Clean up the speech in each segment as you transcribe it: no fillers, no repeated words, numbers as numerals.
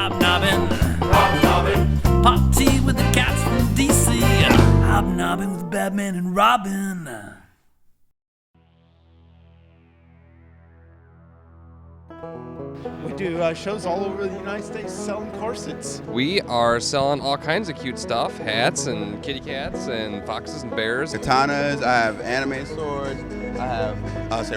hobnobbing. Pop tea with the cats from DC. Hobnobbing with Batman and Robin. We do shows all over the United States selling corsets. We are selling all kinds of cute stuff, hats and kitty cats and foxes and bears. Katanas, I have anime swords, I have,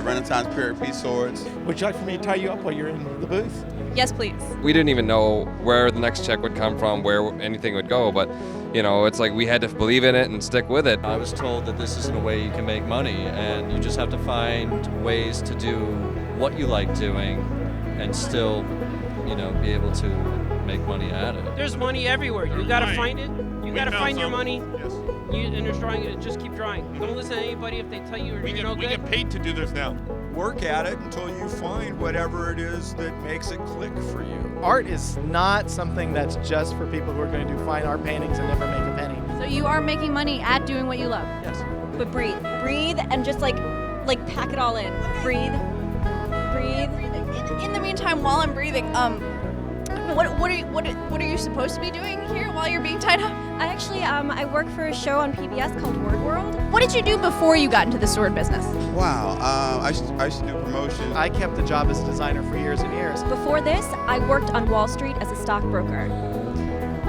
Renaissance period piece swords. Would you like for me to tie you up while you're in the booth? Yes, please. We didn't even know where the next check would come from, where anything would go, but it's like we had to believe in it and stick with it. I was told that this isn't a way you can make money, and you just have to find ways to do what you like doing and still, be able to make money at it. There's money everywhere. You gotta find it. You gotta find your money. Yes. And there's drawing it. Just keep drawing. Don't listen to anybody if they tell you you're no good. We get paid to do this now. Work at it until you find whatever it is that makes it click for you. Art is not something that's just for people who are going to do fine art paintings and never make a penny. So you are making money at doing what you love? Yes. But breathe and just like pack it all in. Breathe. In the meantime, while I'm breathing, what are you supposed to be doing here while you're being tied up? I actually I work for a show on PBS called Word World. What did you do before you got into the sword business? Wow, I used to do promotions. I kept the job as a designer for years and years. Before this, I worked on Wall Street as a stockbroker.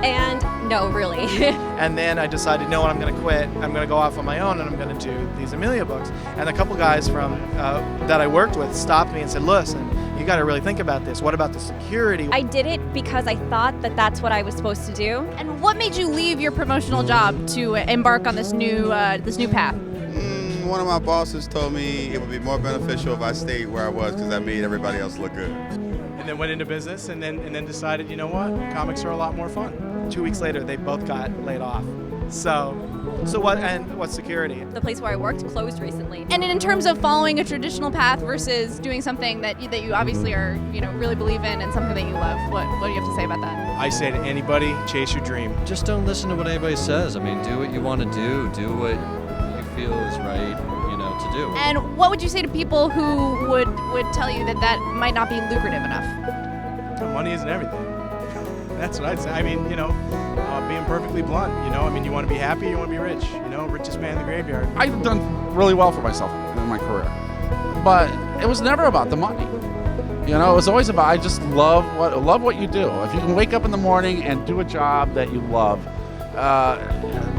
And no, really. And then I decided, no, I'm going to quit. I'm going to go off on my own and I'm going to do these Amelia books. And a couple guys from that I worked with stopped me and said, listen, you got to really think about this. What about the security? I did it because I thought that that's what I was supposed to do. And what made you leave your promotional job to embark on this new path? One of my bosses told me it would be more beneficial if I stayed where I was because I made everybody else look good. And then went into business and then decided, you know what? Comics are a lot more fun. 2 weeks later, they both got laid off. So what? And what's security? The place where I worked closed recently. And in terms of following a traditional path versus doing something that you obviously are really believe in and something that you love, what do you have to say about that? I say to anybody, chase your dream. Just don't listen to what anybody says. I mean, do what you want to do. Do what you feel is right, to do. And what would you say to people who would tell you that might not be lucrative enough? Money isn't everything. That's what I'd say. I mean, being perfectly blunt, you want to be happy, you want to be rich, richest man in the graveyard. I've done really well for myself in my career, but it was never about the money. It was always about, I just love what you do. If you can wake up in the morning and do a job that you love,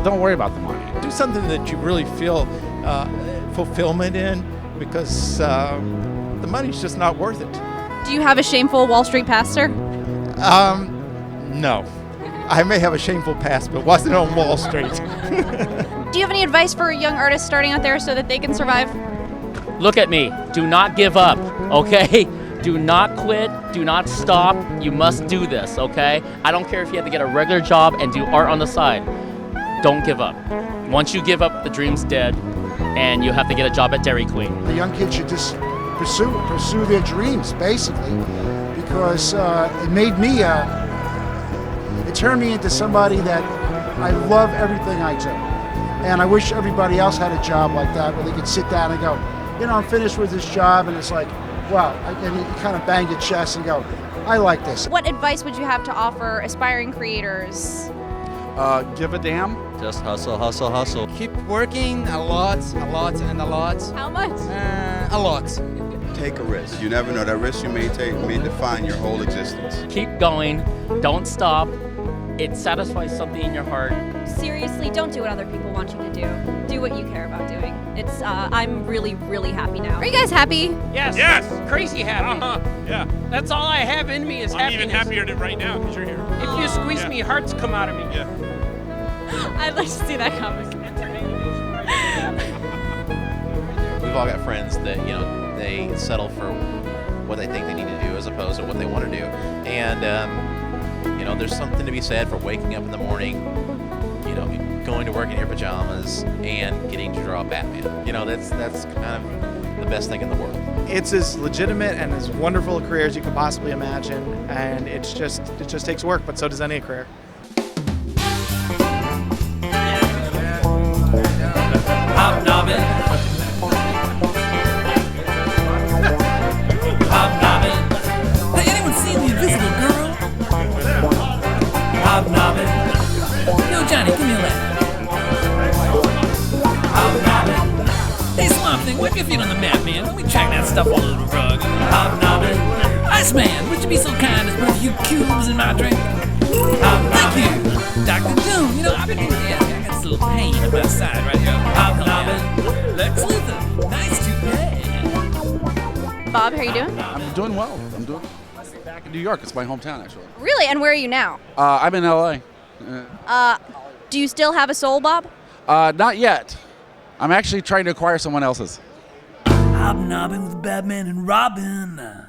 don't worry about the money. Do something that you really feel fulfillment in, because the money's just not worth it. Do you have a shameful Wall Street past, sir? No. I may have a shameful past, but wasn't on Wall Street. Do you have any advice for young artists starting out there so that they can survive? Look at me. Do not give up, okay? Do not quit. Do not stop. You must do this, okay? I don't care if you have to get a regular job and do art on the side. Don't give up. Once you give up, the dream's dead, and you have to get a job at Dairy Queen. The young kids should just pursue their dreams, basically, because it made me, it turned me into somebody that I love everything I do. And I wish everybody else had a job like that where they could sit down and go, I'm finished with this job, and it's like, wow, and you kind of bang your chest and go, I like this. What advice would you have to offer aspiring creators? Give a damn. Just hustle, hustle, hustle. Keep working a lot, and a lot. How much? A lot. Take a risk. You never know. That risk you may take may define your whole existence. Keep going. Don't stop. It satisfies something in your heart. Seriously, don't do what other people want you to do. Do what you care about doing. It's I'm really, really happy now. Are you guys happy? Yes. Yes. Crazy happy. Yeah. That's all I have in me is I'm happiness. even happier than right now because you're here. If you squeeze me, hearts come out of me. Yeah. I'd like to see that comic. We've all got friends that, they settle for what they think they need to do as opposed to what they want to do. And, there's something to be said for waking up in the morning, going to work in your pajamas and getting to draw Batman. That's kind of the best thing in the world. It's as legitimate and as wonderful a career as you could possibly imagine, and it just takes work, but so does any career. Hobnobbing. Hobnobbing. Hey, anyone seen the Invisible Girl? feet on the mat, man. Let me track that stuff all over the rug. Hobnobbing. Iceman, would you be so kind as to put a few cubes in my drink? Thank you, Dr. Doom. You know, I've been I got this little pain on my side right here. Hobnobbing. Lex Luthor. Nice to Bob, how are you doing? I'm doing well. I'm back in New York. It's my hometown, actually. Really? And where are you now? I'm in LA. Do you still have a soul, Bob? Not yet. I'm actually trying to acquire someone else's. Hobnobbing with Batman and Robin.